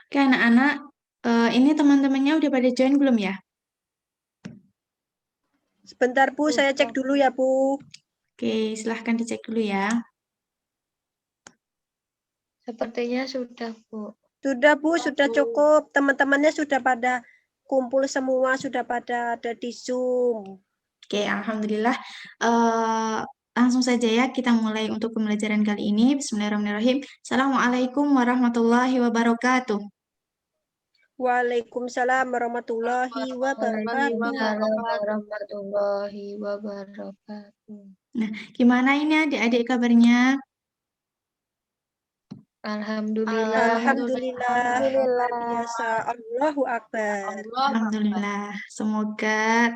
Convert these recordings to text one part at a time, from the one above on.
Oke, anak-anak, ini teman-temannya udah pada join belum ya? Sebentar, Bu, saya cek dulu ya, Bu. Oke, silahkan dicek dulu ya. Sepertinya sudah, Bu. Sudah, Bu, sudah cukup. Teman-temannya sudah pada kumpul semua, sudah pada ada di Zoom. Oke, alhamdulillah. Eh, langsung saja ya, kita mulai untuk pembelajaran kali ini. Bismillahirrahmanirrahim. Assalamualaikum warahmatullahi wabarakatuh. Waalaikumsalam warahmatullahi wabarakatuh. Waalaikumsalam warahmatullahi wabarakatuh. Nah, gimana ini adik-adik kabarnya? Alhamdulillah. Alhamdulillah, luar biasa. Allahu Akbar. Alhamdulillah. Semoga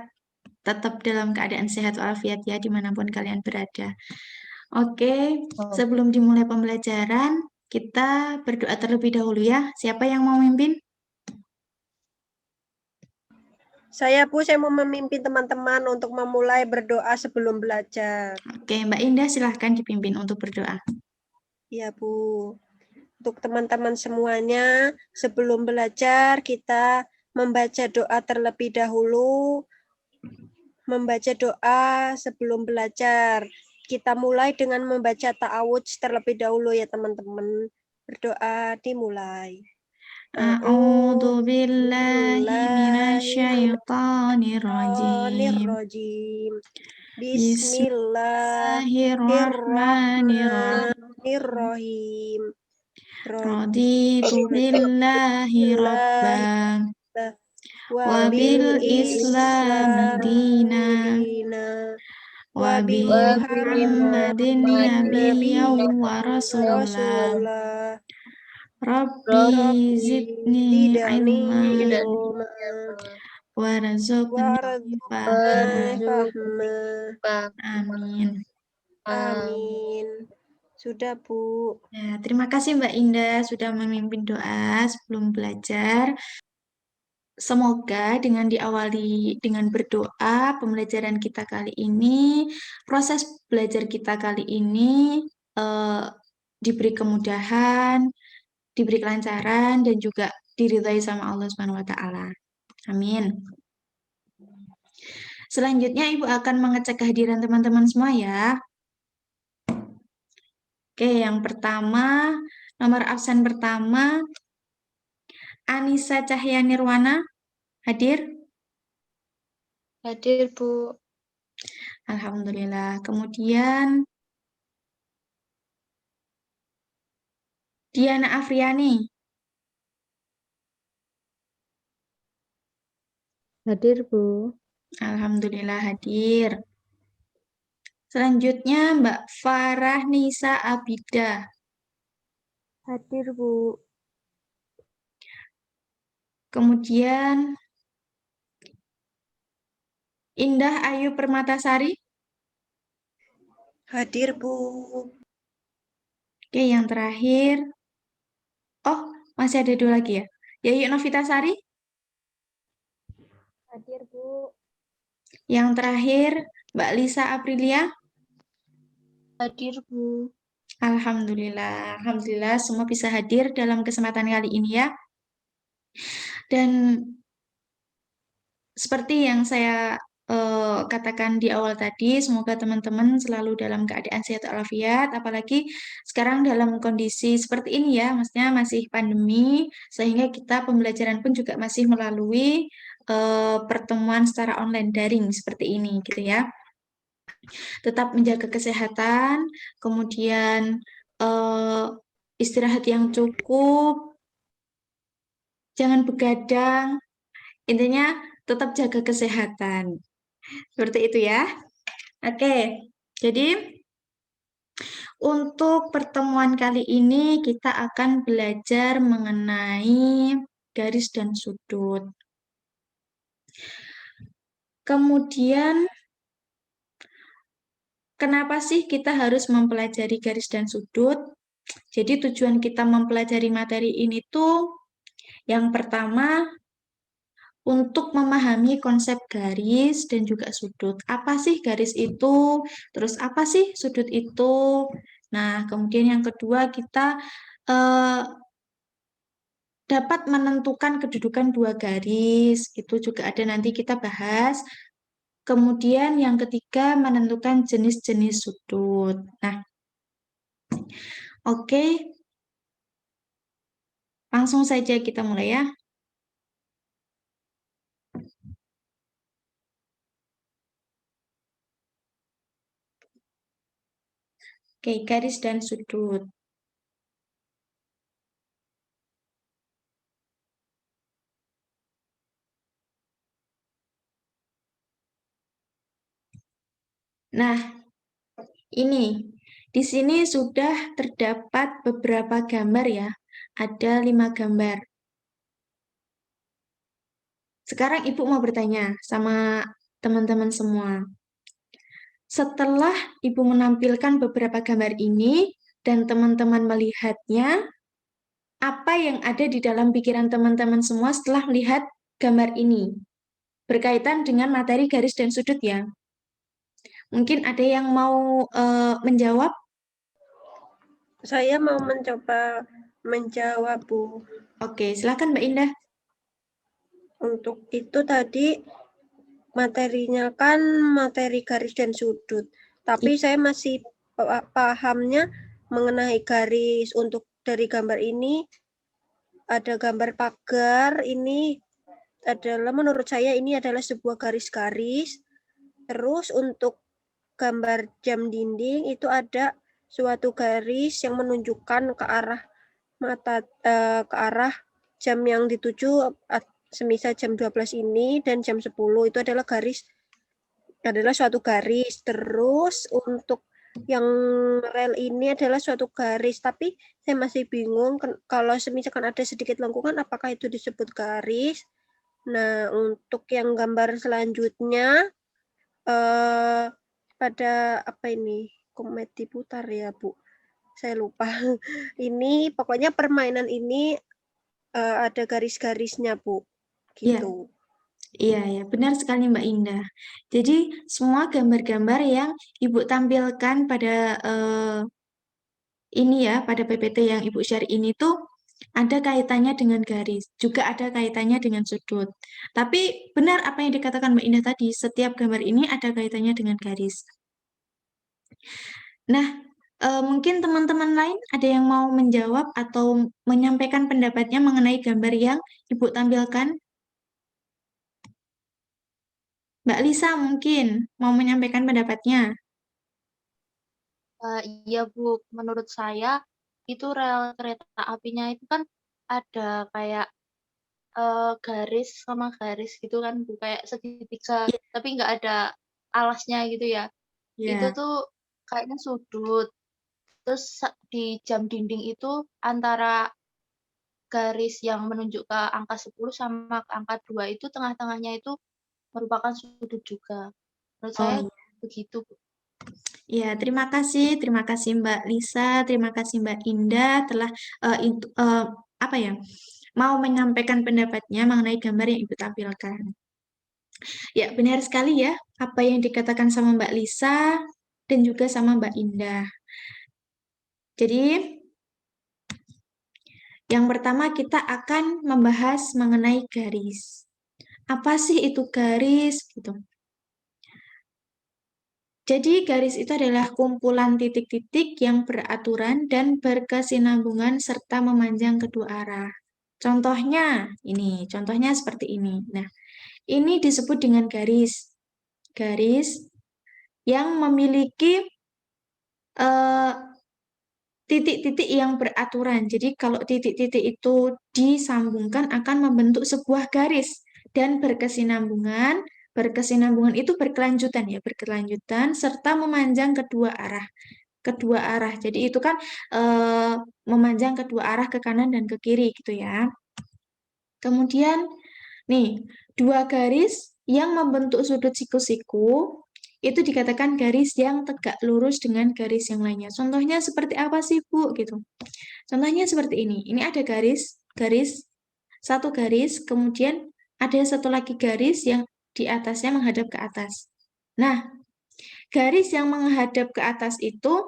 tetap dalam keadaan sehat walafiat ya, dimanapun kalian berada. Oke, sebelum dimulai pembelajaran, kita berdoa terlebih dahulu ya. Siapa yang mau mimpin? Saya, Bu, saya mau memimpin teman-teman untuk memulai berdoa sebelum belajar. Oke, Mbak Indah silahkan dipimpin untuk berdoa. Ya, Bu. Untuk teman-teman semuanya, sebelum belajar kita membaca doa terlebih dahulu. Membaca doa sebelum belajar. Kita mulai dengan membaca ta'awudz terlebih dahulu ya teman-teman. Berdoa dimulai. A'udzu billahi minasyaitonir rajim. Bismillahirrahmanirrahim. Raditu billahi rabban wa bil islami dina wa bi Muhammadin nabiyyan wa rasulallah. Rabbi zidni ilma warzuqni fahma. Amin. Amin. Sudah, Bu. Ya, terima kasih Mbak Indah sudah memimpin doa sebelum belajar. Semoga dengan diawali dengan berdoa, pembelajaran kita kali ini, proses belajar kita kali ini diberi kemudahan, diberi kelancaran, dan juga diridhai sama Allah Subhanahu wa Ta'ala. Amin. Selanjutnya, Ibu akan mengecek kehadiran teman-teman semua ya. Oke, yang pertama, nomor absen pertama, Anissa Cahya Nirwana, hadir? Hadir, Bu. Alhamdulillah. Kemudian, Diana Afriani. Hadir, Bu. Alhamdulillah hadir. Selanjutnya Mbak Farah Nisa Abida. Hadir, Bu. Kemudian Indah Ayu Permatasari. Hadir, Bu. Oke, yang terakhir. Oh, masih ada dua lagi ya. Yayu Novitasari. Hadir, Bu. Yang terakhir Mbak Lisa Aprilia. Hadir, Bu. Alhamdulillah. Alhamdulillah semua bisa hadir dalam kesempatan kali ini ya. Dan seperti yang saya katakan di awal tadi, semoga teman-teman selalu dalam keadaan sehat walafiat, apalagi sekarang dalam kondisi seperti ini ya, maksudnya masih pandemi, sehingga kita pembelajaran pun juga masih melalui pertemuan secara online daring seperti ini, gitu ya. Tetap menjaga kesehatan, kemudian istirahat yang cukup, jangan begadang, intinya tetap jaga kesehatan. Seperti itu ya. Oke, jadi untuk pertemuan kali ini kita akan belajar mengenai garis dan sudut. Kemudian, kenapa sih kita harus mempelajari garis dan sudut? Jadi tujuan kita mempelajari materi ini tuh yang pertama untuk memahami konsep garis dan juga sudut. Apa sih garis itu? Terus apa sih sudut itu? Nah, kemudian yang kedua kita dapat menentukan kedudukan dua garis, itu juga ada nanti kita bahas. Kemudian yang ketiga, menentukan jenis-jenis sudut. Nah, oke, langsung saja kita mulai ya. Oke, garis dan sudut. Nah, ini di sini sudah terdapat beberapa gambar ya. Ada 5 gambar. Sekarang Ibu mau bertanya sama teman-teman semua. Setelah Ibu menampilkan beberapa gambar ini dan teman-teman melihatnya, apa yang ada di dalam pikiran teman-teman semua setelah melihat gambar ini? Berkaitan dengan materi garis dan sudut ya. Mungkin ada yang mau menjawab? Saya mau mencoba menjawab, Bu. Oke, silakan Mbak Indah. Untuk itu tadi materinya kan materi garis dan sudut. Tapi saya masih pahamnya mengenai garis. Untuk dari gambar ini, ada gambar pagar. Ini adalah, menurut saya ini adalah sebuah garis-garis. Terus untuk gambar jam dinding itu ada suatu garis yang menunjukkan ke arah ke arah jam yang dituju, semisal jam 12 ini dan jam 10 itu adalah suatu garis. Terus untuk yang rel ini adalah suatu garis, tapi saya masih bingung kalau misalkan ada sedikit lengkungan apakah itu disebut garis. Nah, untuk yang gambar selanjutnya pada apa ini? Komedi putar ya, Bu. Saya lupa. Ini pokoknya permainan ini ada garis-garisnya, Bu. Iya, Gitu. iya, ya, benar sekali Mbak Indah. Jadi semua gambar-gambar yang Ibu tampilkan pada ini ya, pada PPT yang Ibu share ini tuh ada kaitannya dengan garis, juga ada kaitannya dengan sudut. Tapi benar apa yang dikatakan Mbak Indah tadi, setiap gambar ini ada kaitannya dengan garis. Nah, mungkin teman-teman lain ada yang mau menjawab atau menyampaikan pendapatnya mengenai gambar yang Ibu tampilkan? Mbak Lisa mungkin mau menyampaikan pendapatnya. Iya Bu, menurut saya itu rel kereta apinya itu kan ada kayak garis sama garis gitu kan Bu, kayak segitiga, Iya, tapi nggak ada alasnya gitu ya. Itu iya. tuh kayaknya sudut. Terus di jam dinding itu antara garis yang menunjuk ke angka 10 sama ke angka 2 itu tengah-tengahnya itu merupakan sudut juga. Menurut Oh saya iya. begitu Bu. Ya, terima kasih Mbak Lisa, terima kasih Mbak Indah telah apa ya, mau menyampaikan pendapatnya mengenai gambar yang Ibu tampilkan. Ya, benar sekali ya apa yang dikatakan sama Mbak Lisa dan juga sama Mbak Indah. Jadi, yang pertama kita akan membahas mengenai garis. Apa sih itu garis? Gitu. Jadi garis itu adalah kumpulan titik-titik yang beraturan dan berkesinambungan serta memanjang kedua arah. Contohnya seperti ini. Nah, ini disebut dengan garis. Garis yang memiliki eh, titik-titik yang beraturan. Jadi kalau titik-titik itu disambungkan akan membentuk sebuah garis dan berkesinambungan. Berkesinambungan itu berkelanjutan ya, berkelanjutan serta memanjang kedua arah. Kedua arah. Jadi itu kan memanjang kedua arah ke kanan dan ke kiri gitu ya. Kemudian nih, dua garis yang membentuk sudut siku-siku itu dikatakan garis yang tegak lurus dengan garis yang lainnya. Contohnya seperti apa sih, Bu? Gitu. Contohnya seperti ini. Ini ada garis, satu garis, kemudian ada satu lagi garis yang di atasnya menghadap ke atas. Nah, garis yang menghadap ke atas itu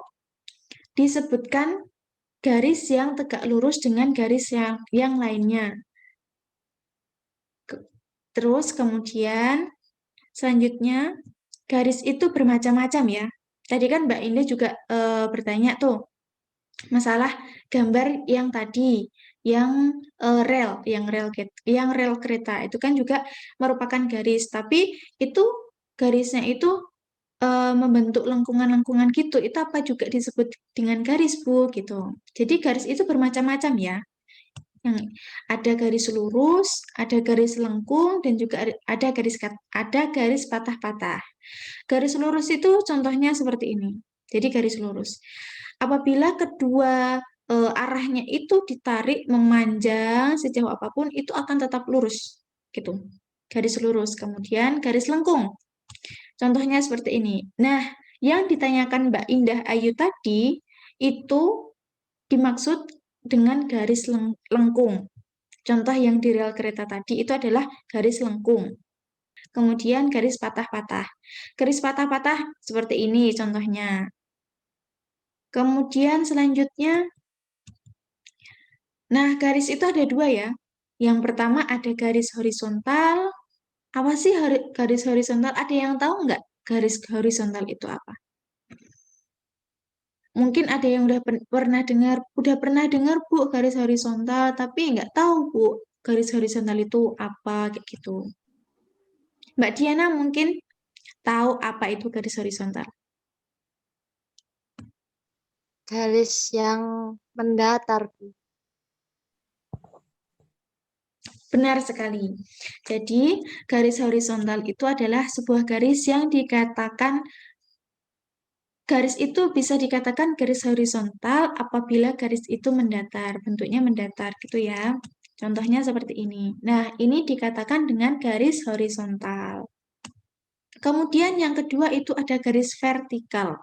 disebutkan garis yang tegak lurus dengan garis yang lainnya. Terus kemudian selanjutnya garis itu bermacam-macam ya. Tadi kan Mbak Indah juga bertanya tuh masalah gambar yang tadi, yang rel kereta itu kan juga merupakan garis, tapi itu garisnya itu membentuk lengkungan-lengkungan gitu. Itu apa juga disebut dengan garis, Bu, gitu. Jadi garis itu bermacam-macam ya. Yang ada garis lurus, ada garis lengkung, dan juga ada garis patah-patah. Garis lurus itu contohnya seperti ini. Jadi garis lurus. Apabila kedua arahnya itu ditarik memanjang sejauh apapun, itu akan tetap lurus. Gitu. Garis lurus. Kemudian garis lengkung. Contohnya seperti ini. Nah, yang ditanyakan Mbak Indah Ayu tadi, itu dimaksud dengan garis lengkung. Contoh yang di rel kereta tadi itu adalah garis lengkung. Kemudian garis patah-patah. Garis patah-patah seperti ini contohnya. Kemudian selanjutnya, nah garis itu ada dua ya. Yang pertama ada garis horizontal. Apa sih garis horizontal? Ada yang tahu nggak garis horizontal itu apa? Mungkin ada yang udah pernah dengar Bu garis horizontal, tapi nggak tahu Bu garis horizontal itu apa kayak gitu. Mbak Diana mungkin tahu apa itu garis horizontal. Garis yang mendatar, Bu. Benar sekali. Jadi, garis horizontal itu adalah sebuah garis yang dikatakan garis itu bisa dikatakan garis horizontal apabila garis itu mendatar, bentuknya mendatar gitu ya. Contohnya seperti ini. Nah, ini dikatakan dengan garis horizontal. Kemudian yang kedua itu ada garis vertikal.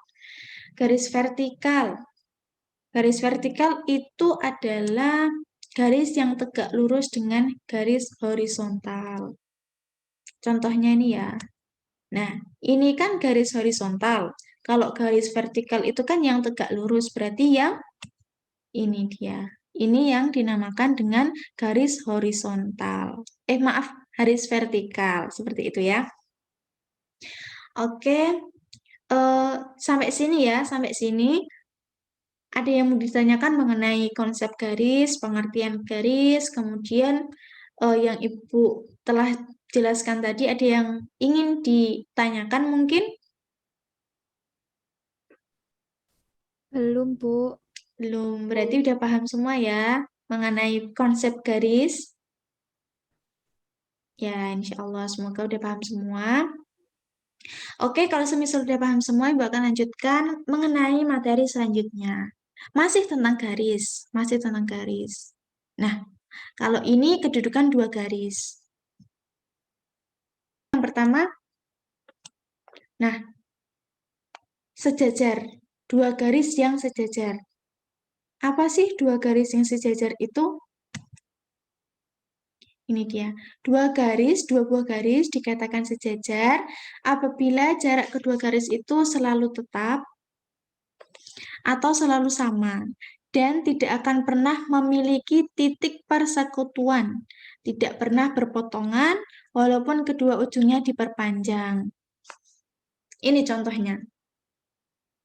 Garis vertikal. Garis vertikal itu adalah garis yang tegak lurus dengan garis horizontal. Contohnya ini ya. Nah, ini kan garis horizontal. Kalau garis vertikal itu kan yang tegak lurus, berarti yang ini dia. Ini yang dinamakan dengan garis horizontal. Maaf, garis vertikal. Seperti itu ya. Oke, sampai sini ya, sampai sini. Ada yang mau ditanyakan mengenai konsep garis, pengertian garis, kemudian yang Ibu telah jelaskan tadi, ada yang ingin ditanyakan mungkin? Belum, Bu. Belum, berarti udah paham semua ya mengenai konsep garis. Ya, insya Allah semoga udah paham semua. Oke, kalau semisal udah paham semua, Ibu akan lanjutkan mengenai materi selanjutnya. Masih tentang garis, masih tentang garis. Nah, kalau ini kedudukan dua garis. Yang pertama, nah, sejajar. Dua garis yang sejajar. Apa sih dua garis yang sejajar itu? Ini dia. Dua buah garis dikatakan sejajar apabila jarak kedua garis itu selalu tetap atau selalu sama dan tidak akan pernah memiliki titik persekutuan, tidak pernah berpotongan walaupun kedua ujungnya diperpanjang. Ini contohnya.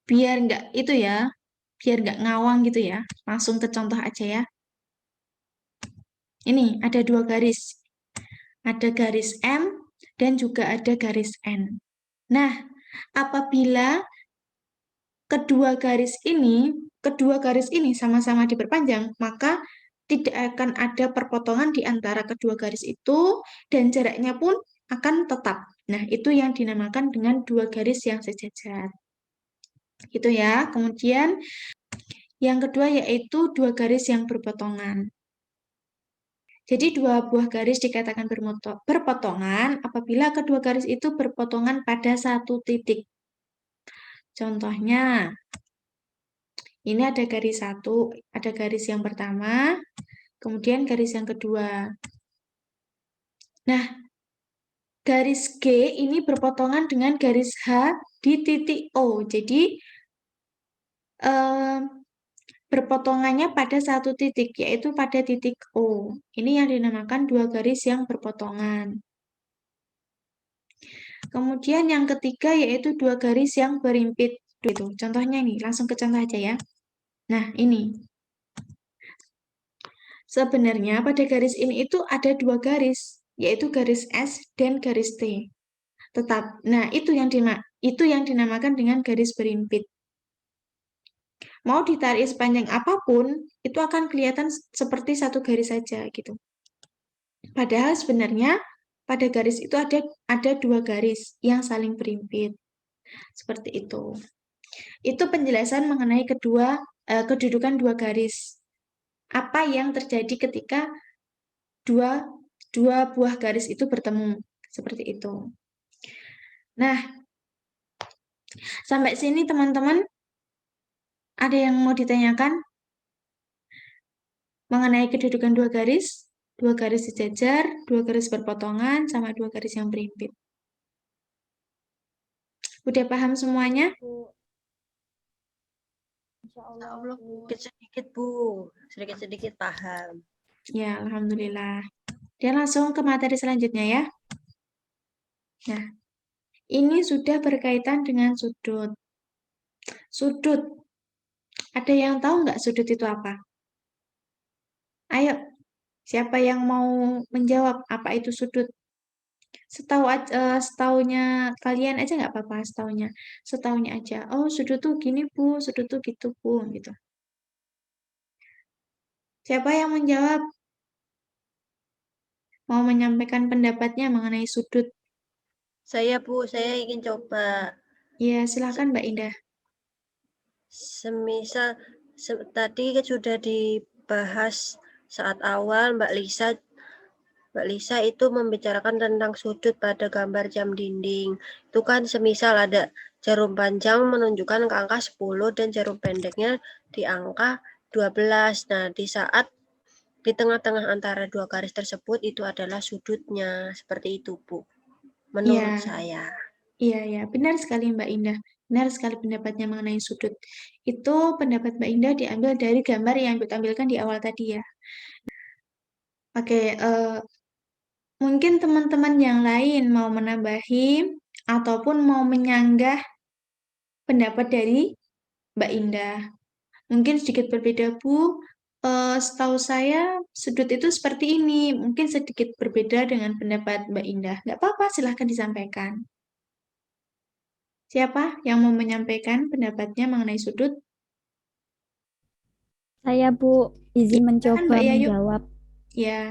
Biar nggak itu ya, biar nggak ngawang gitu ya. Langsung ke contoh aja ya. Ini ada dua garis. Ada garis M dan juga ada garis N. Nah, apabila kedua garis ini sama-sama diperpanjang, maka tidak akan ada perpotongan di antara kedua garis itu dan jaraknya pun akan tetap. Nah, itu yang dinamakan dengan dua garis yang sejajar. Gitu ya. Kemudian yang kedua yaitu dua garis yang berpotongan. Jadi dua buah garis dikatakan berpotongan apabila kedua garis itu berpotongan pada satu titik. Contohnya, ini ada garis satu, ada garis yang pertama, kemudian garis yang kedua. Nah, garis G ini berpotongan dengan garis H di titik O. Jadi, berpotongannya pada satu titik, yaitu pada titik O. Ini yang dinamakan dua garis yang berpotongan. Kemudian yang ketiga yaitu dua garis yang berimpit. Itu contohnya ini, langsung ke contoh aja ya. Nah, ini. Sebenarnya pada garis ini itu ada dua garis, yaitu garis S dan garis T. Nah, itu yang dinamakan dengan garis berimpit. Mau ditarik sepanjang apapun, itu akan kelihatan seperti satu garis saja gitu. Padahal sebenarnya pada garis itu ada dua garis yang saling berimpit. Seperti itu. Itu penjelasan mengenai kedudukan dua garis. Apa yang terjadi ketika dua buah garis itu bertemu. Seperti itu. Nah, sampai sini teman-teman ada yang mau ditanyakan mengenai kedudukan dua garis sejajar, dua garis berpotongan, sama dua garis yang berimpit. Udah paham semuanya? Insya Allah, Bu. Sedikit-sedikit, Bu. Sedikit-sedikit paham. Ya, alhamdulillah. Dan langsung ke materi selanjutnya ya. Nah, ini sudah berkaitan dengan sudut. Sudut. Ada yang tahu nggak sudut itu apa? Ayo, siapa yang mau menjawab apa itu sudut? Setaunya kalian aja nggak apa-apa, setaunya aja. Oh, sudut tuh gini Bu, sudut tuh gitu Bu, gitu. Siapa yang menjawab? Mau menyampaikan pendapatnya mengenai sudut? Saya, Bu, saya ingin coba. Ya, silakan Mbak Indah. Semisal tadi sudah dibahas saat awal Mbak Lisa itu membicarakan tentang sudut pada gambar jam dinding. Itu kan semisal ada jarum panjang menunjukkan ke angka 10 dan jarum pendeknya di angka 12. Nah, di saat di tengah-tengah antara dua garis tersebut itu adalah sudutnya. Seperti itu, Bu. Menurut saya. Iya, benar sekali Mbak Indah. Benar sekali pendapatnya mengenai sudut. Itu pendapat Mbak Indah diambil dari gambar yang ditampilkan di awal tadi ya. Oke, mungkin teman-teman yang lain mau menambahi ataupun mau menyanggah pendapat dari Mbak Indah. Mungkin sedikit berbeda, Bu. Setahu saya, sudut itu seperti ini. Mungkin sedikit berbeda dengan pendapat Mbak Indah. Nggak apa-apa, silahkan disampaikan. Siapa yang mau menyampaikan pendapatnya mengenai sudut? Saya, Bu, izin Silakan, mencoba Mbak Yayu. menjawab. Ya,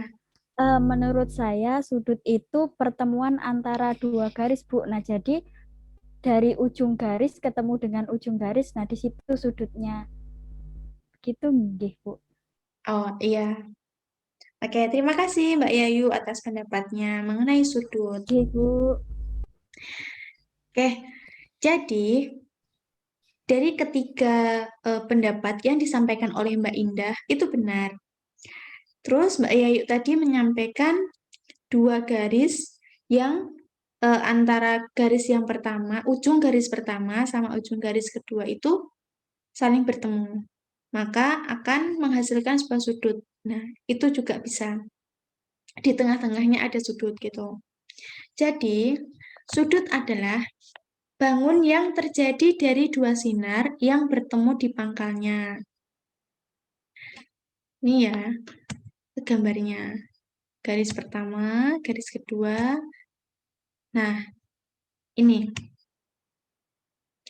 Menurut saya, sudut itu pertemuan antara dua garis, Bu. Nah, jadi dari ujung garis ketemu dengan ujung garis, nah di situ sudutnya. Gitu, nggih, Bu. oh iya. Oke, terima kasih Mbak Yayu atas pendapatnya mengenai sudut. Nggih, Bu. Oke, jadi dari ketiga pendapat yang disampaikan oleh Mbak Indah itu benar. Terus Mbak Yayu tadi menyampaikan dua garis yang antara garis yang pertama, ujung garis pertama sama ujung garis kedua itu saling bertemu. Maka akan menghasilkan sebuah sudut. Nah, itu juga bisa. Di tengah-tengahnya ada sudut gitu. Jadi, sudut adalah bangun yang terjadi dari dua sinar yang bertemu di pangkalnya. Ini ya, gambarnya. Garis pertama, garis kedua. Nah, ini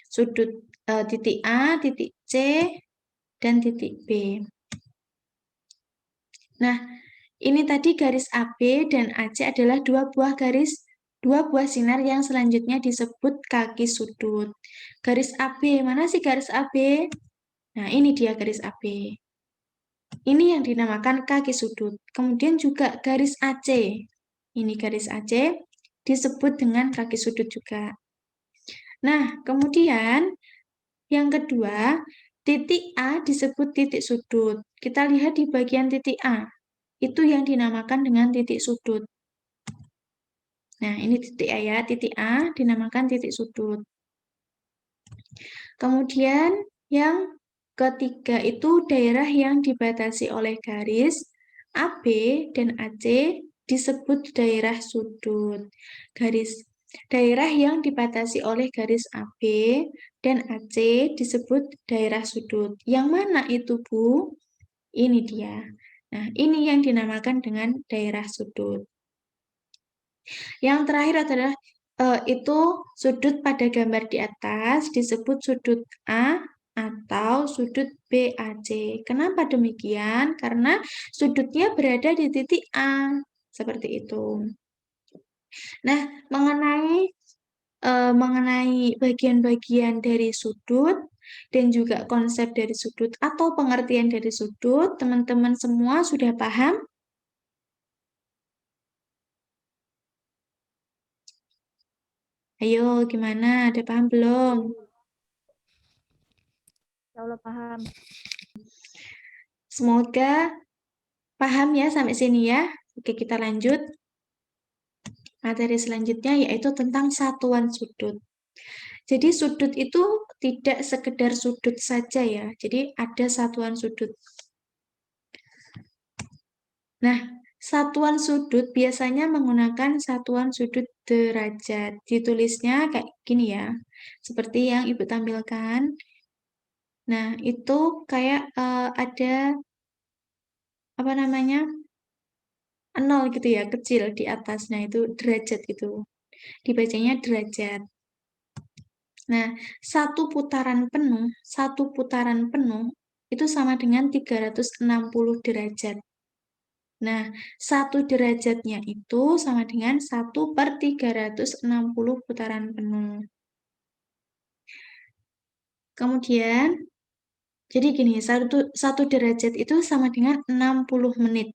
sudut titik A, titik C, dan titik B. Nah, ini tadi garis AB dan AC adalah dua buah sinar yang selanjutnya disebut kaki sudut. Garis AB, mana sih garis AB? Nah, ini dia garis AB. Ini yang dinamakan kaki sudut. Kemudian juga garis AC. Ini garis AC disebut dengan kaki sudut juga. Nah, kemudian yang kedua, titik A disebut titik sudut. Kita lihat di bagian titik A. Itu yang dinamakan dengan titik sudut. Nah, ini titik A ya. Titik A dinamakan titik sudut. Kemudian yang Ketiga itu daerah yang dibatasi oleh garis AB dan AC disebut daerah sudut. Daerah yang dibatasi oleh garis AB dan AC disebut daerah sudut. Yang mana itu, Bu? Ini dia. Nah, ini yang dinamakan dengan daerah sudut. Yang terakhir adalah itu sudut pada gambar di atas disebut sudut A atau sudut BAC. Kenapa demikian? Karena sudutnya berada di titik A. Seperti itu. Nah, mengenai bagian-bagian dari sudut dan juga konsep dari sudut atau pengertian dari sudut, teman-teman semua sudah paham? Ayo, gimana? Ada paham belum? Insya Allah paham. Semoga paham ya sampai sini ya. Oke, kita lanjut. Materi selanjutnya yaitu tentang satuan sudut. Jadi sudut itu tidak sekedar sudut saja ya. Jadi ada satuan sudut. Nah, satuan sudut biasanya menggunakan satuan sudut derajat. Ditulisnya kayak gini ya. Seperti yang Ibu tampilkan. Nah, itu kayak ada apa namanya? 0 gitu ya, kecil di atas. Nah, itu derajat itu. Dibacanya derajat. Nah, satu putaran penuh itu sama dengan 360 derajat. Nah, 1 derajatnya itu sama dengan 1/360 putaran penuh. Kemudian, jadi gini, satu derajat itu sama dengan 60 menit.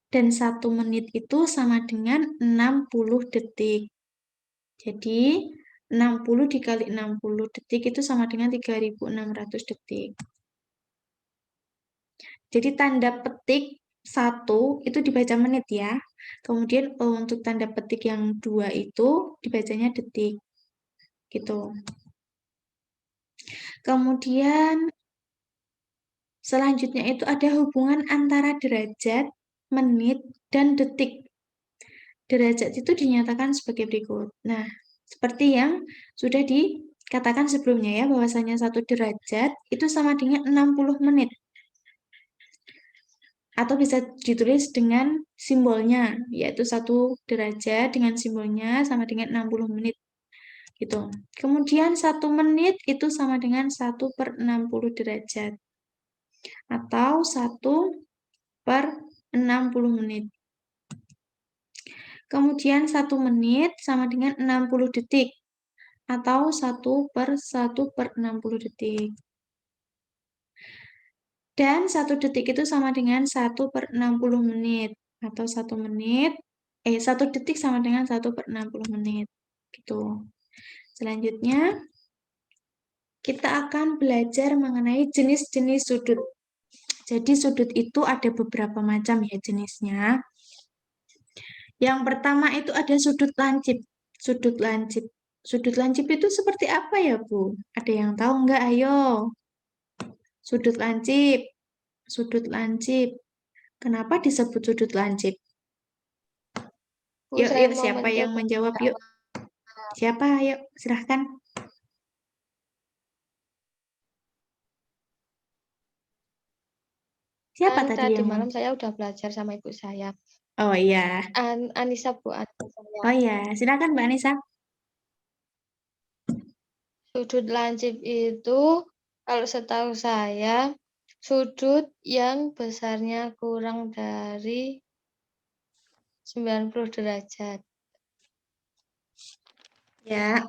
Dan 1 menit itu sama dengan 60 detik. Jadi, 60 dikali 60 detik itu sama dengan 3.600 detik. Jadi tanda petik 1 itu dibaca menit ya. Kemudian untuk tanda petik yang 2 itu dibacanya detik. Gitu. Kemudian selanjutnya itu ada hubungan antara derajat, menit, dan detik. Derajat itu dinyatakan sebagai berikut. Nah, seperti yang sudah dikatakan sebelumnya ya, bahwasanya 1 derajat itu sama dengan 60 menit. Atau bisa ditulis dengan simbolnya, yaitu 1 derajat dengan simbolnya sama dengan 60 menit. Gitu. Kemudian 1 menit itu sama dengan 1/60 derajat. Atau 1/60 menit. Kemudian 1 menit sama dengan 60 detik. Atau 1/1/60 detik. Dan 1 detik itu sama dengan 1/60 menit. Atau 1 menit, 1 detik sama dengan 1/60 menit. Gitu. Selanjutnya, kita akan belajar mengenai jenis-jenis sudut. Jadi sudut itu ada beberapa macam ya jenisnya. Yang pertama itu ada sudut lancip. Sudut lancip. Sudut lancip itu seperti apa ya, Bu? Ada yang tahu nggak? Ayo. Sudut lancip. Sudut lancip. Kenapa disebut sudut lancip? Bu, Yuk, saya mau siapa yang menjawab? Yuk. Siapa? Ayo, silahkan. Siapa Kan tadi tadi yang malam saya udah belajar sama ibu saya. Oh iya. Anissa, Bu, Anissa. Oh iya, silakan Mbak Anissa. Sudut lancip itu, kalau setahu saya, sudut yang besarnya kurang dari 90 derajat. Ya,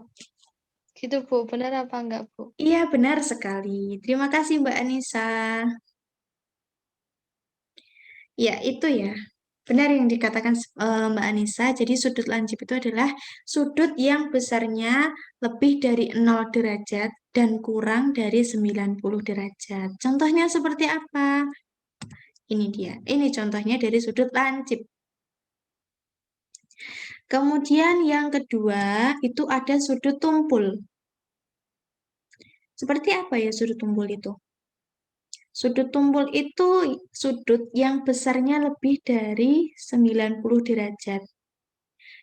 Gitu, Bu. Benar apa enggak, Bu? iya benar sekali. Terima kasih Mbak Anissa. Ya, itu ya. Benar yang dikatakan Mbak Anissa. Jadi sudut lancip itu adalah sudut yang besarnya lebih dari 0 derajat dan kurang dari 90 derajat. Contohnya seperti apa? Ini dia. Ini contohnya dari sudut lancip. Kemudian yang kedua itu ada sudut tumpul. Seperti apa ya sudut tumpul itu? Sudut tumpul itu sudut yang besarnya lebih dari 90 derajat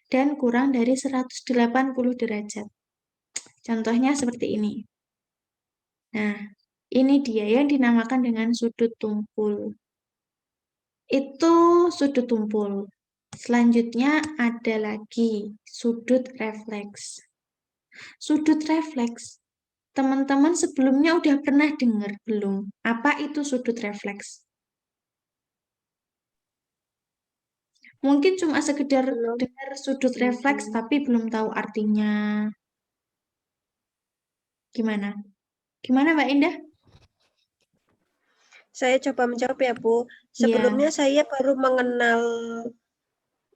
dan kurang dari 180 derajat. Contohnya seperti ini. Nah, ini dia yang dinamakan dengan sudut tumpul. Itu sudut tumpul. Selanjutnya ada lagi sudut refleks. Sudut refleks. Teman-teman sebelumnya udah pernah dengar belum? Apa itu sudut refleks? Mungkin cuma sekedar Belum. dengar sudut refleks tapi belum tahu artinya. Gimana? Gimana Mbak Indah? Saya coba menjawab ya, Bu. Iya. Sebelumnya saya baru mengenal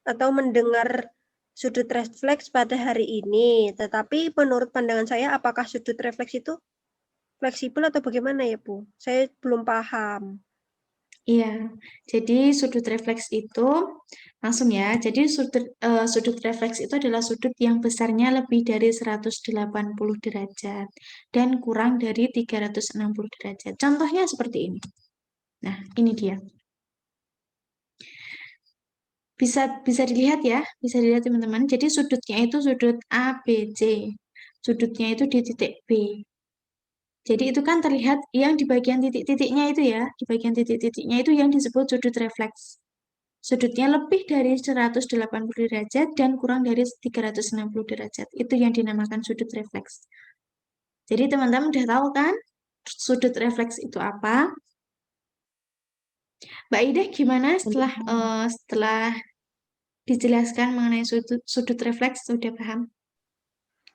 atau mendengar sudut refleks pada hari ini. Tetapi menurut pandangan saya, apakah sudut refleks itu fleksibel atau bagaimana ya, Bu? Saya belum paham. Iya, jadi sudut refleks itu langsung ya. Jadi sudut refleks itu adalah sudut yang besarnya lebih dari 180 derajat dan kurang dari 360 derajat. Contohnya seperti ini. Nah, ini dia. Bisa dilihat ya, bisa dilihat teman-teman. Jadi sudutnya itu sudut ABC. Sudutnya itu di titik B. Jadi itu kan terlihat yang di bagian titik-titiknya itu ya, di bagian titik-titiknya itu yang disebut sudut refleks. Sudutnya lebih dari 180 derajat dan kurang dari 360 derajat. Itu yang dinamakan sudut refleks. Jadi teman-teman udah tahu kan sudut refleks itu apa? Mbak Ida gimana setelah dijelaskan mengenai sudut refleks, sudah paham?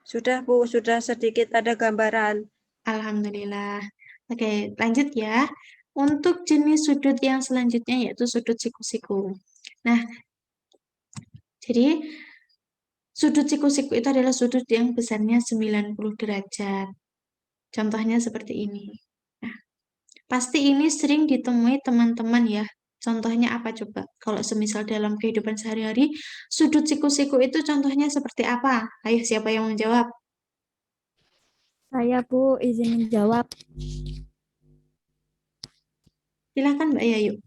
Sudah, Bu, sudah sedikit ada gambaran. Alhamdulillah. Oke, lanjut ya. Untuk jenis sudut yang selanjutnya yaitu sudut siku-siku. Nah, jadi sudut siku-siku itu adalah sudut yang besarnya 90 derajat. Contohnya seperti ini. Nah, pasti ini sering ditemui teman-teman ya. Contohnya apa coba? Kalau semisal dalam kehidupan sehari-hari, sudut siku-siku itu contohnya seperti apa? Ayo, siapa yang menjawab? Saya, Bu, izin menjawab. Silahkan Mbak Yayu.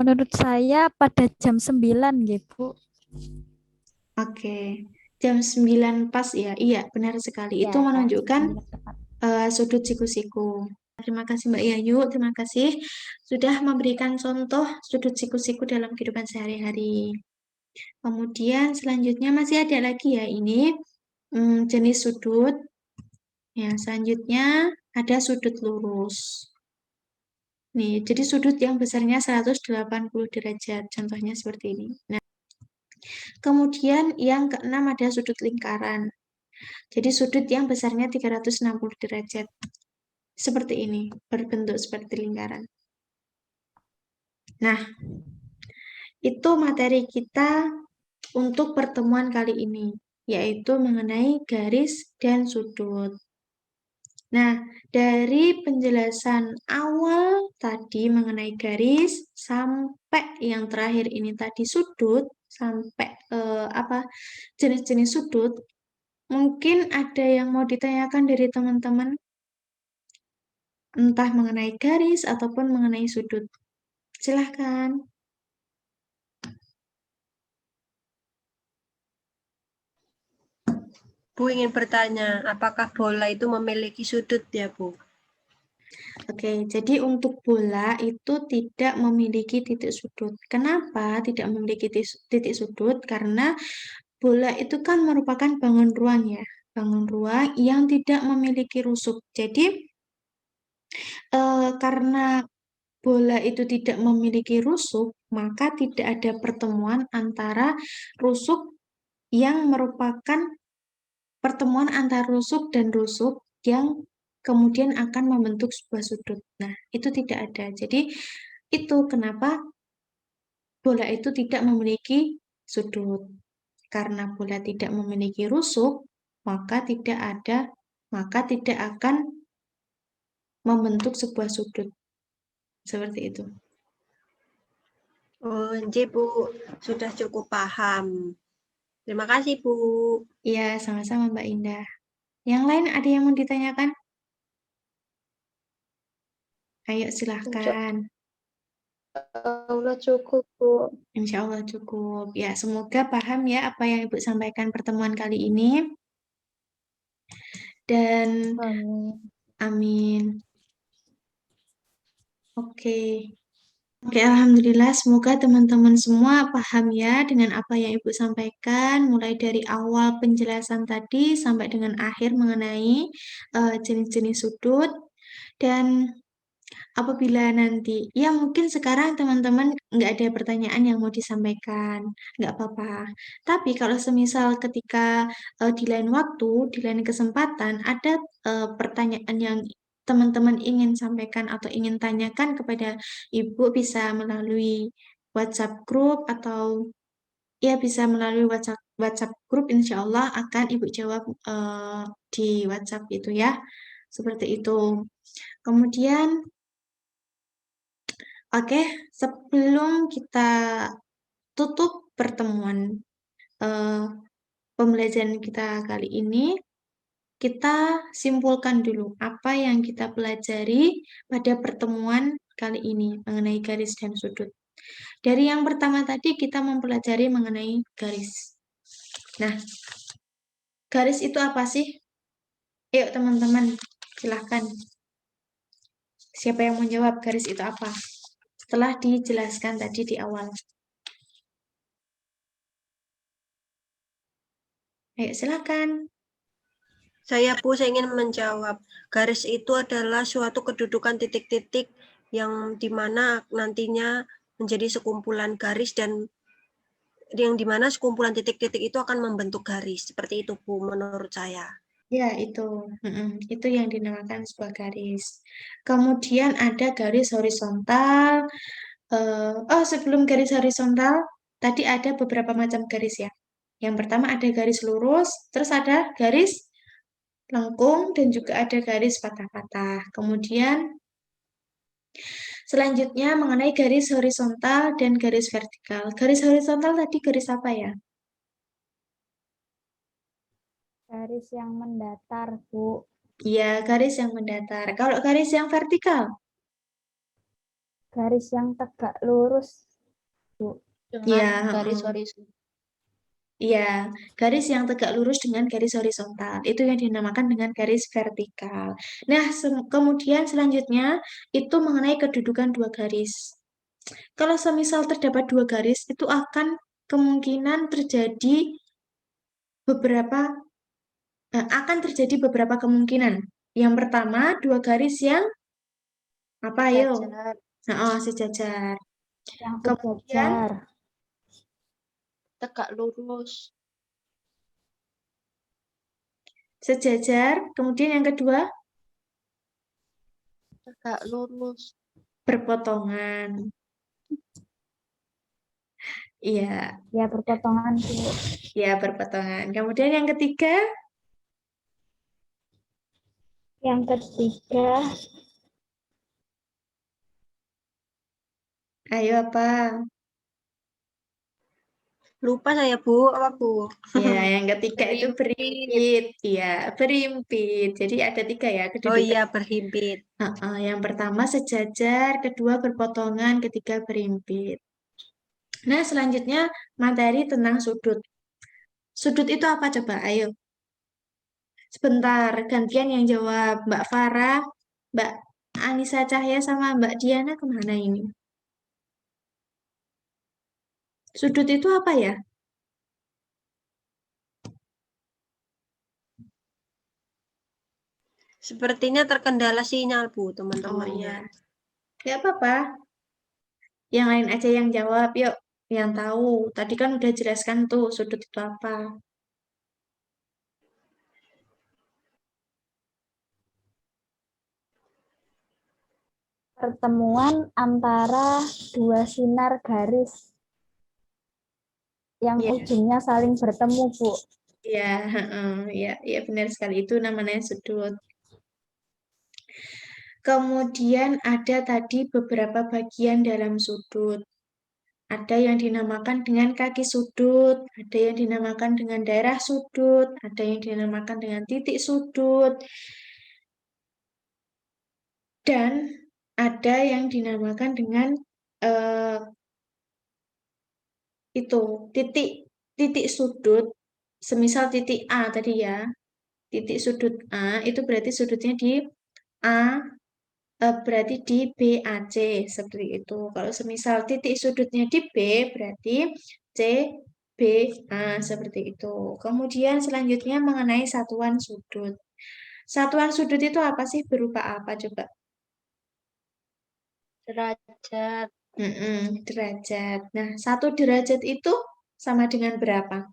Menurut saya pada jam 9, gitu, Bu. Oke, jam 9 pas ya. Iya, benar sekali. Itu Ya, menunjukkan tepat. sudut siku-siku. Terima kasih Mbak Yayu, terima kasih sudah memberikan contoh sudut siku-siku dalam kehidupan sehari-hari. Kemudian selanjutnya masih ada lagi ya ini jenis sudut. Ya, selanjutnya ada sudut lurus. Nih, jadi sudut yang besarnya 180 derajat. Contohnya seperti ini. Nah, kemudian yang keenam ada sudut lingkaran. Jadi sudut yang besarnya 360 derajat. Seperti ini, berbentuk seperti lingkaran. Nah, itu materi kita untuk pertemuan kali ini, yaitu mengenai garis dan sudut. Nah, dari penjelasan awal tadi mengenai garis sampai yang terakhir ini tadi sudut, sampai jenis-jenis sudut, mungkin ada yang mau ditanyakan dari teman-teman, entah mengenai garis ataupun mengenai sudut. Silahkan. Bu ingin bertanya, apakah bola itu memiliki sudut ya, Bu? Oke, jadi untuk bola itu tidak memiliki titik sudut. Kenapa tidak memiliki titik sudut? Karena bola itu kan merupakan bangun ruang ya, bangun ruang yang tidak memiliki rusuk. Jadi karena bola itu tidak memiliki rusuk, maka tidak ada pertemuan antara rusuk yang merupakan pertemuan antara rusuk dan rusuk yang kemudian akan membentuk sebuah sudut. Nah, itu tidak ada. Jadi, itu kenapa bola itu tidak memiliki sudut. Karena bola tidak memiliki rusuk, maka tidak akan membentuk sebuah sudut. Seperti itu. Oh, Bu, sudah cukup paham. Terima kasih, Bu. Iya, sama-sama Mbak Indah. Yang lain ada yang mau ditanyakan? Ayo silahkan. Allah cukup, Bu. Insya Allah cukup. Ya, semoga paham ya apa yang Ibu sampaikan pertemuan kali ini. Dan Amin. amin. Oke. Oke, Alhamdulillah semoga teman-teman semua paham ya dengan apa yang Ibu sampaikan, mulai dari awal penjelasan tadi sampai dengan akhir mengenai jenis-jenis sudut. Dan apabila nanti, ya mungkin sekarang teman-teman nggak ada pertanyaan yang mau disampaikan, nggak apa-apa. Tapi kalau semisal ketika di lain waktu, di lain kesempatan, ada pertanyaan yang teman-teman ingin sampaikan atau ingin tanyakan kepada Ibu bisa melalui WhatsApp group atau ya bisa melalui WhatsApp WhatsApp group, insya Allah akan Ibu jawab di WhatsApp itu ya. Seperti itu. Kemudian oke, sebelum kita tutup pertemuan eh, pembelajaran kita kali ini, kita simpulkan dulu apa yang kita pelajari pada pertemuan kali ini mengenai garis dan sudut. Dari yang pertama tadi kita mempelajari mengenai garis. Nah, garis itu apa sih? Yuk teman-teman, silahkan. Siapa yang mau jawab garis itu apa? Setelah dijelaskan tadi di awal. Ayo silahkan. Saya ingin menjawab. Garis itu adalah suatu kedudukan titik-titik yang dimana nantinya menjadi sekumpulan garis dan yang dimana sekumpulan titik-titik itu akan membentuk garis. Seperti itu, Bu, menurut saya. Ya, itu. Itu yang dinamakan sebuah garis. Kemudian ada garis horizontal. Sebelum garis horizontal, tadi ada beberapa macam garis ya. Yang pertama ada garis lurus, terus ada garis lengkung, dan juga ada garis patah-patah. Kemudian selanjutnya mengenai garis horizontal dan garis vertikal. Garis horizontal tadi garis apa ya? Garis yang mendatar, Bu. Iya, garis yang mendatar. Kalau garis yang vertikal? Garis yang tegak lurus, Bu. Dengan Iya, garis horizontal. iya, garis yang tegak lurus dengan garis horizontal. Itu yang dinamakan dengan garis vertikal. Nah, kemudian selanjutnya itu mengenai kedudukan dua garis. Kalau semisal terdapat dua garis, itu akan kemungkinan terjadi beberapa, akan terjadi beberapa kemungkinan. Yang pertama, dua garis yang apa, ayo? Sejajar, Sejajar. Yang Kemudian sejajar. tegak lurus, sejajar. Kemudian yang kedua, tegak lurus, berpotongan. Iya, Ya, berpotongan, Bu. ya berpotongan. Kemudian yang ketiga, Yang ketiga, ayo apa? Lupa saya, Bu. Apa, Bu? Ya, yang ketiga itu berimpit, berimpit. Iya, berimpit. Jadi ada tiga ya Oh kedudukan. iya, berhimpit. Yang pertama sejajar, kedua berpotongan, ketiga berimpit. Nah, selanjutnya materi tentang sudut. Sudut itu apa coba? Ayo. Sebentar, gantian yang jawab. Mbak Farah, Mbak Anissa Cahya sama Mbak Diana kemana ini? Sudut itu apa ya? Sepertinya terkendala sinyal, Bu, Oh teman-temannya. ya, ya apa-apa. Yang lain aja yang jawab, yuk. Yang tahu. Tadi kan udah jelaskan tuh sudut itu apa. pertemuan antara dua sinar garis yang Iya, ujungnya saling bertemu, Bu. iya, ya, ya benar sekali itu namanya sudut. Kemudian ada tadi beberapa bagian dalam sudut. Ada yang dinamakan dengan kaki sudut, ada yang dinamakan dengan daerah sudut, ada yang dinamakan dengan titik sudut. Dan ada yang dinamakan dengan itu titik sudut, semisal titik A tadi ya, titik sudut A itu berarti sudutnya di A, berarti di BAC seperti itu. Kalau semisal titik sudutnya di B berarti CBA seperti itu. Kemudian selanjutnya mengenai satuan sudut. Satuan sudut itu apa sih? Berupa apa coba? Derajat Derajat. Nah, 1 derajat itu sama dengan berapa?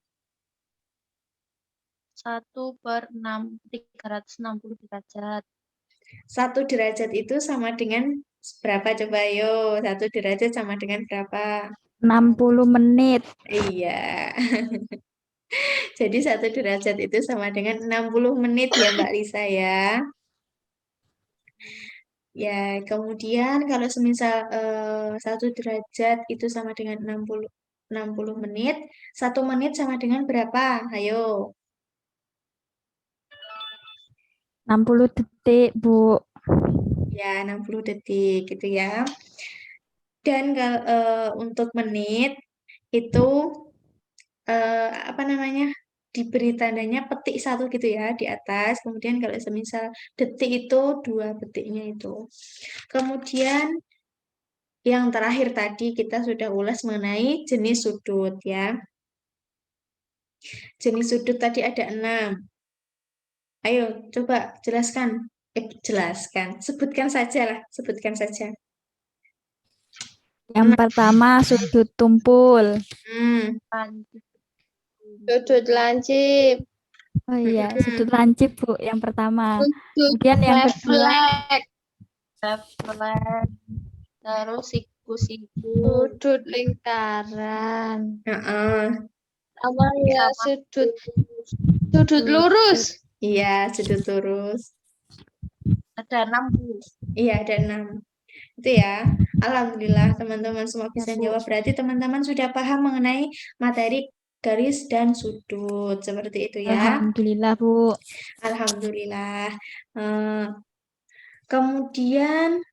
1/360 derajat. 1 derajat itu sama dengan berapa coba? Yo, 1 derajat sama dengan berapa? 60 menit. Iya. Jadi 1 derajat itu sama dengan 60 menit ya Mbak Lisa ya. Ya, kemudian kalau semisal 1 derajat itu sama dengan 60 menit, 1 menit sama dengan berapa? Ayo. 60 detik, Bu. Ya, 60 detik gitu ya. Dan kalau untuk menit itu apa namanya? Diberi tandanya petik 1 gitu ya di atas. Kemudian kalau semisal detik itu 2 petiknya itu. Kemudian yang terakhir tadi kita sudah ulas mengenai jenis sudut ya. Jenis sudut tadi ada 6. Ayo coba jelaskan. Jelaskan. Sebutkan saja lah. Sebutkan saja. Yang pertama sudut tumpul. Lancip. Sudut lancip. Oh iya, sudut lancip, Bu, yang pertama. Kemudian yang kedua Refleks. Terus siku-siku. Sudut lingkaran. Heeh. Sama ya sudut lurus. Iya, sudut lurus. Ada 6, Bu. Iya, ada 6. Itu ya. Alhamdulillah teman-teman semua bisa Bu. jawab. Berarti teman-teman sudah paham mengenai materi garis dan sudut. Seperti itu ya. Alhamdulillah, Bu. Alhamdulillah. Kemudian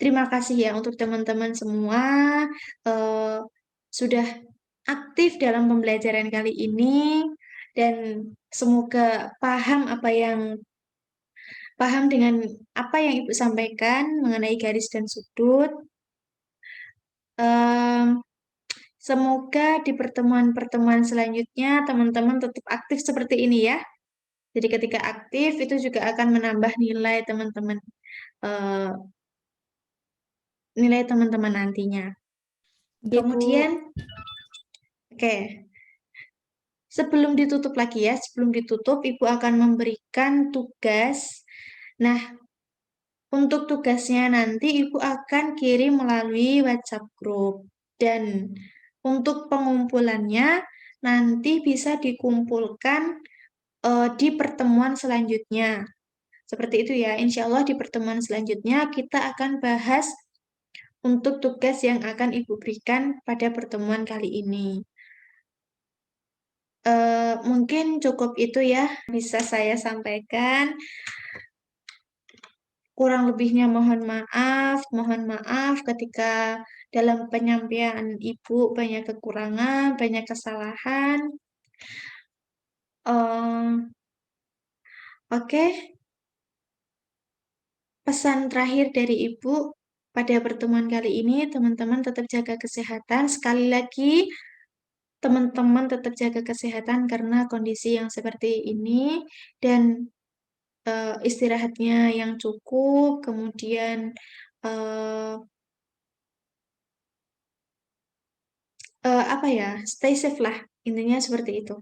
terima kasih ya untuk teman-teman semua sudah aktif dalam pembelajaran kali ini dan semoga paham dengan apa yang Ibu sampaikan mengenai garis dan sudut. Semoga di pertemuan-pertemuan selanjutnya teman-teman tetap aktif seperti ini ya. Jadi ketika aktif itu juga akan menambah nilai teman-teman nantinya. Kemudian, oke. Sebelum ditutup lagi ya, sebelum ditutup Ibu akan memberikan tugas. Nah, untuk tugasnya nanti Ibu akan kirim melalui WhatsApp group. Dan untuk pengumpulannya nanti bisa dikumpulkan di pertemuan selanjutnya. Seperti itu ya, insya Allah di pertemuan selanjutnya kita akan bahas untuk tugas yang akan Ibu berikan pada pertemuan kali ini. Mungkin cukup itu ya bisa saya sampaikan. Kurang lebihnya mohon maaf ketika dalam penyampaian Ibu banyak kekurangan, banyak kesalahan. Oke. Pesan terakhir dari Ibu pada pertemuan kali ini, teman-teman tetap jaga kesehatan. Sekali lagi, teman-teman tetap jaga kesehatan karena kondisi yang seperti ini dan istirahatnya yang cukup, kemudian apa ya, stay safe lah, intinya seperti itu.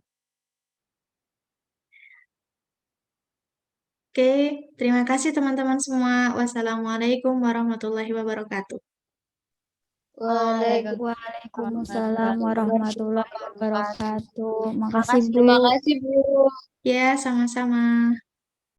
Oke, terima kasih teman-teman semua. Wassalamualaikum warahmatullahi wabarakatuh. Waalaikumsalam warahmatullahi wabarakatuh. Makasih, Bu. Terima kasih, Bu. Ya, sama-sama.